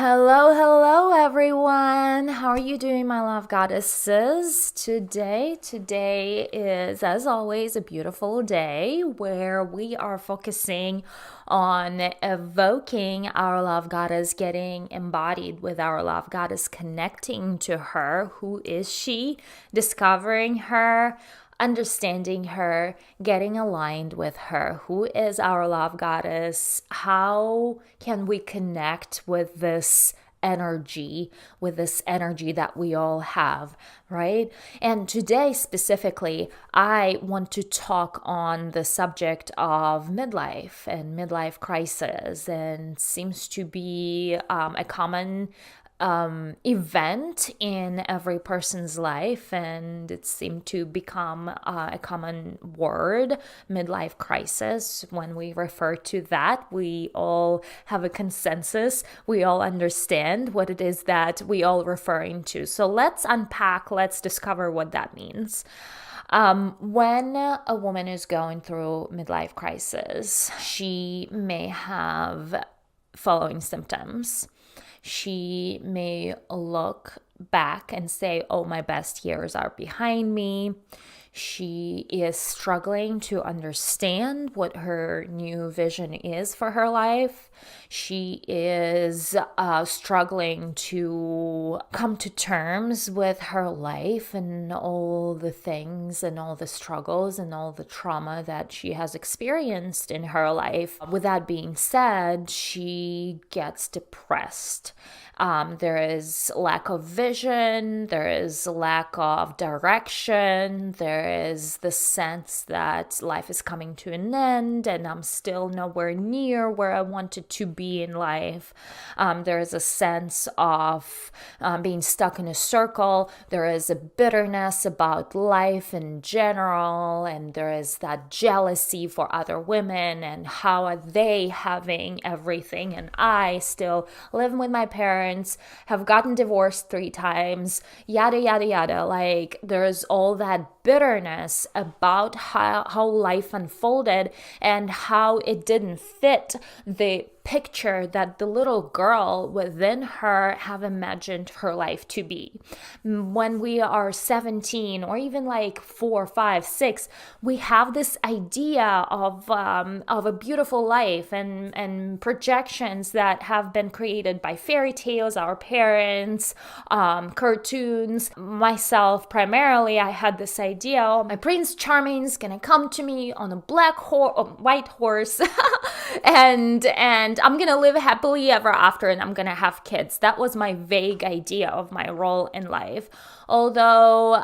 Hello, hello, everyone. How are you doing, my love goddesses? Today is, as always, a beautiful day where we are focusing on evoking our love goddess, getting embodied with our love goddess, connecting to her. Who is she? Discovering her, understanding her, getting aligned with her. Who is our love goddess? How can we connect with this energy that we all have, right? And today specifically, I want to talk on the subject of midlife and midlife crisis, and seems to be a common event in every person's life, and it seemed to become a common word, midlife crisis. When we refer to that, we all have a consensus. We all understand what it is that we all referring to. So let's unpack, let's discover what that means. When a woman is going through midlife crisis, she may have following symptoms. She may look back and say, oh, my best years are behind me. She is struggling to understand what her new vision is for her life. She is struggling to come to terms with her life and all the things and all the struggles and all the trauma that she has experienced in her life. With that being said, she gets depressed. There is lack of vision, there is lack of direction, there is the sense that life is coming to an end and I'm still nowhere near where I wanted to be in life. There is a sense of being stuck in a circle. There is a bitterness about life in general, and there is that jealousy for other women and how are they having everything and I still living with my parents, have gotten divorced 3 times, yada, yada, yada. Like, there's all that bitterness about how life unfolded and how it didn't fit the picture that the little girl within her have imagined her life to be. When we are 17 or even like 4, 5, 6, we have this idea of a beautiful life and projections that have been created by fairy tales, our parents, cartoons. Myself, primarily, I had this idea, oh, my Prince Charming is gonna come to me on a white horse and I'm gonna live happily ever after and I'm gonna have kids. That was my vague idea of my role in life. Although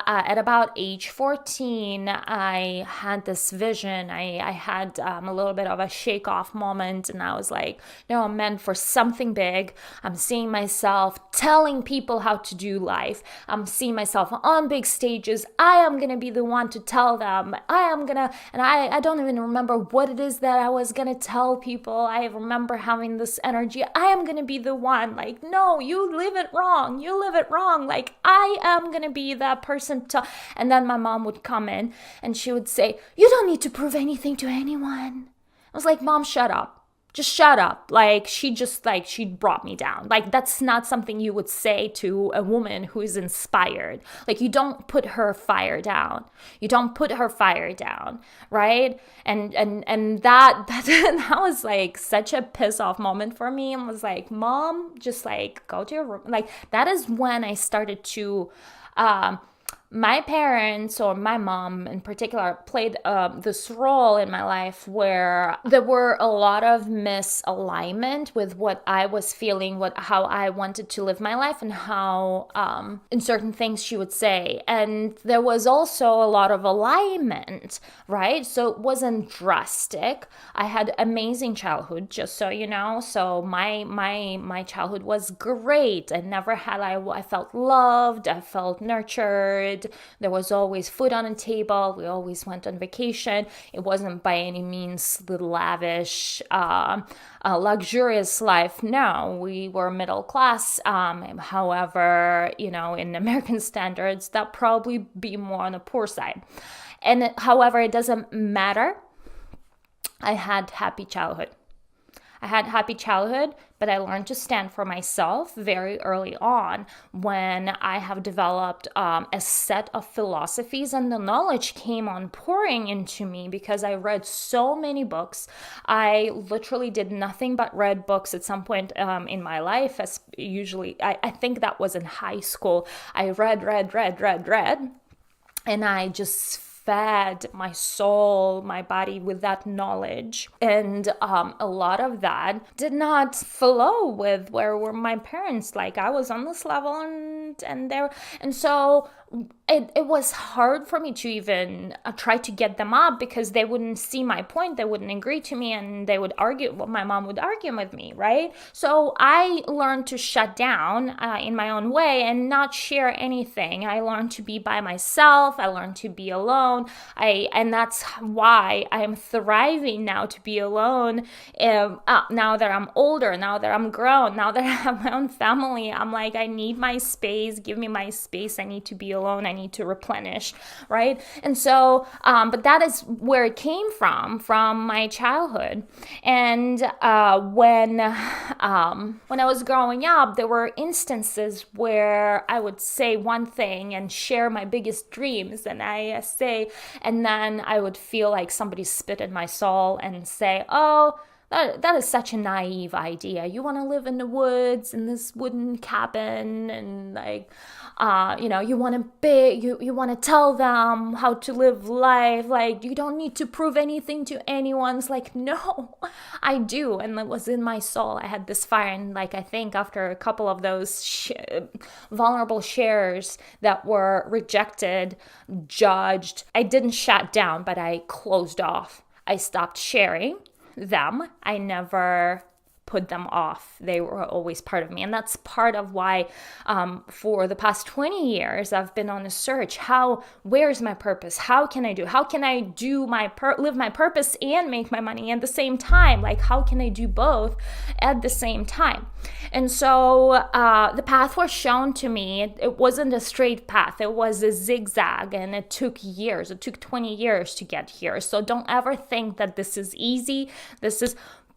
at about age 14, I had this vision. I had a little bit of a shake-off moment, and I was like, no, I'm meant for something big. I'm seeing myself telling people how to do life. I'm seeing myself on big stages. I am gonna be the one to tell them. I don't even remember what it is that I was gonna tell people. I remember having this energy. I am gonna be the one. Like, no, you live it wrong. You live it wrong. Like, I am gonna be that person to. And then my mom would come in and she would say, you don't need to prove anything to anyone. I was like, Mom, shut up. Just shut up. Like, she brought me down. Like, that's not something you would say to a woman who is inspired. Like, you don't put her fire down. You don't put her fire down, right? And that that was like such a piss off moment for me. And was like, Mom, just like go to your room. Like, that is when I started to my parents, or my mom in particular, played this role in my life where there were a lot of misalignment with what I was feeling, how I wanted to live my life, and how in certain things she would say. And there was also a lot of alignment, right? So it wasn't drastic. I had amazing childhood, just so you know. So my childhood was great. I felt loved. I felt nurtured. There was always food on the table. We always went on vacation. It wasn't by any means the lavish, luxurious life. No, we were middle class. However, in American standards, that probably be more on the poor side. And however, it doesn't matter. I had happy childhood. I had a happy childhood, but I learned to stand for myself very early on when I have developed a set of philosophies, and the knowledge came on pouring into me because I read so many books. I literally did nothing but read books at some point in my life, as usually, I think that was in high school. I read, and I just fed my soul, my body with that knowledge. And a lot of that did not flow with where were my parents. Like, I was on this level and there. And so it was hard for me to even try to get them up because they wouldn't see my point. They wouldn't agree to me, and they would argue. Well, my mom would argue with me, right? So I learned to shut down in my own way and not share anything. I learned to be by myself. I learned to be alone. And that's why I am thriving now to be alone. Now that I'm older, now that I'm grown, now that I have my own family, I'm like, I need my space. Give me my space. I need to be alone. I need to replenish, right? And so, but that is where it came from my childhood. And when I was growing up, there were instances where I would say one thing and share my biggest dreams, and then I would feel like somebody spit in my soul and say, "Oh, that is such a naive idea. You want to live in the woods in this wooden cabin, and like, you want to tell them how to live life. Like, you don't need to prove anything to anyone." It's like, no, I do. And it was in my soul. I had this fire. And like, I think after a couple of those vulnerable shares that were rejected, judged, I didn't shut down, but I closed off. I stopped sharing them. I never put them off. They were always part of me. And that's part of why for the past 20 years, I've been on a search. Where's my purpose? How can I do live my purpose and make my money at the same time? Like, how can I do both at the same time? And so the path was shown to me. It wasn't a straight path. It was a zigzag, and it took years. It took 20 years to get here. So don't ever think that this is easy.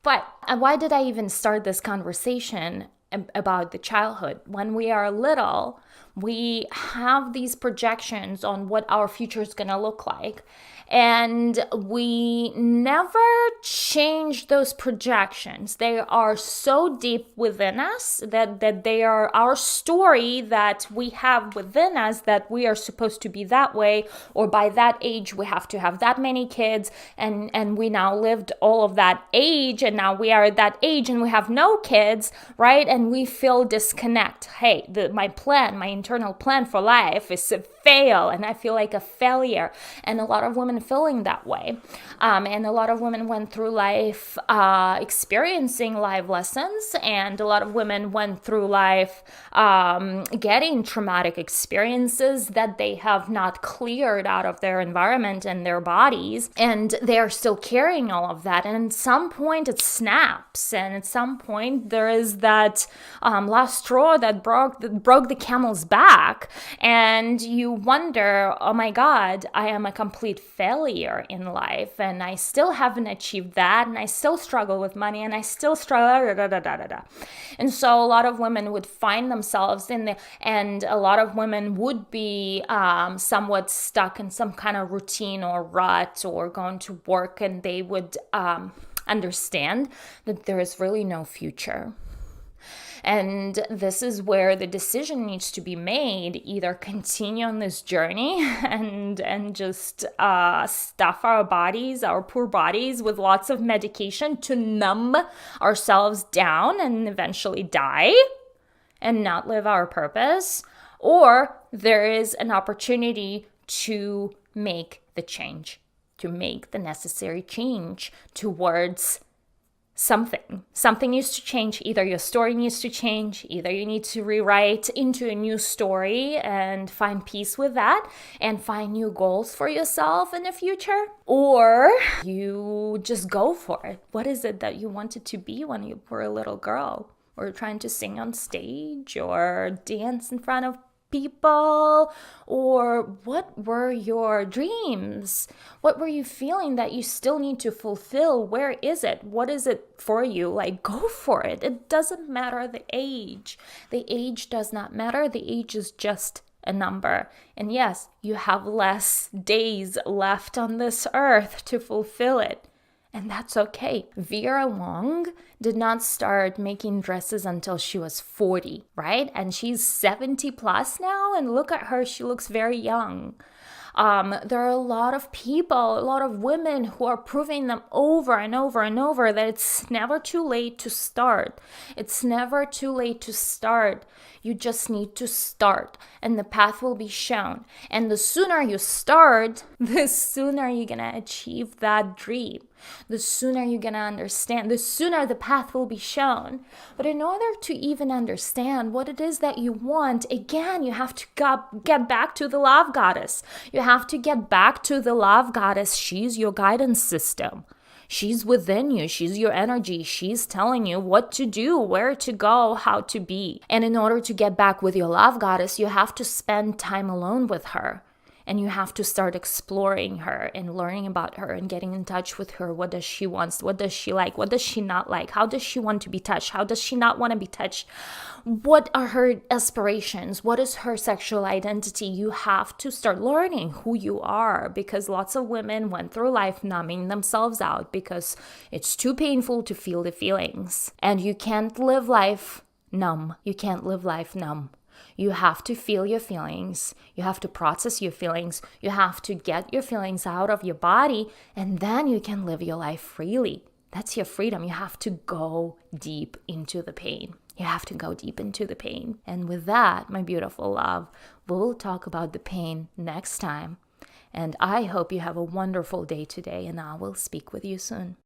But why did I even start this conversation about the childhood? When we are little, we have these projections on what our future is going to look like. And we never change those projections. They are so deep within us that they are our story that we have within us, that we are supposed to be that way, or by that age we have to have that many kids, and we now lived all of that age, and now we are at that age and we have no kids, right? And we feel disconnect. Hey, my internal plan for life is to fail, and I feel like a failure. And a lot of women feeling that way. And a lot of women went through life experiencing life lessons, and a lot of women went through life getting traumatic experiences that they have not cleared out of their environment and their bodies, and they are still carrying all of that. And at some point it snaps, and at some point there is that last straw that broke the camel's back, and you wonder, oh my God, I am a complete failure in life, and I still haven't achieved that, and I still struggle with money, and I still struggle, And so a lot of women would find themselves and a lot of women would be somewhat stuck in some kind of routine or rut, or going to work, and they would understand that there is really no future. And this is where the decision needs to be made: either continue on this journey and just stuff our poor bodies with lots of medication to numb ourselves down and eventually die and not live our purpose, or there is an opportunity to make the change, to make the necessary change towards Something needs to change. Either your story needs to change, either you need to rewrite into a new story and find peace with that and find new goals for yourself in the future, or you just go for it. What is it that you wanted to be when you were a little girl, or trying to sing on stage or dance in front of people? Or what were your dreams? What were you feeling that you still need to fulfill? Where is it? What is it for you? Like, go for it. It doesn't matter the age. The age does not matter. The age is just a number. And yes, you have less days left on this earth to fulfill it. And that's okay. Vera Wang did not start making dresses until she was 40, right? And she's 70 plus now. And look at her, she looks very young. There are a lot of people, a lot of women who are proving them over and over and over that it's never too late to start. It's never too late to start. You just need to start and the path will be shown. And the sooner you start, the sooner you're going to achieve that dream. The sooner you're going to understand, the sooner the path will be shown. But in order to even understand what it is that you want, again, you have to get back to the love goddess. You have to get back to the love goddess. She's your guidance system. She's within you. She's your energy. She's telling you what to do, where to go, how to be. And in order to get back with your love goddess, you have to spend time alone with her. And you have to start exploring her and learning about her and getting in touch with her. What does she want? What does she like? What does she not like? How does she want to be touched? How does she not want to be touched? What are her aspirations? What is her sexual identity? You have to start learning who you are, because lots of women went through life numbing themselves out because it's too painful to feel the feelings. And you can't live life numb. You can't live life numb. You have to feel your feelings. You have to process your feelings. You have to get your feelings out of your body, and then you can live your life freely. That's your freedom. You have to go deep into the pain. You have to go deep into the pain. And with that, my beautiful love, we'll talk about the pain next time. And I hope you have a wonderful day today, and I will speak with you soon.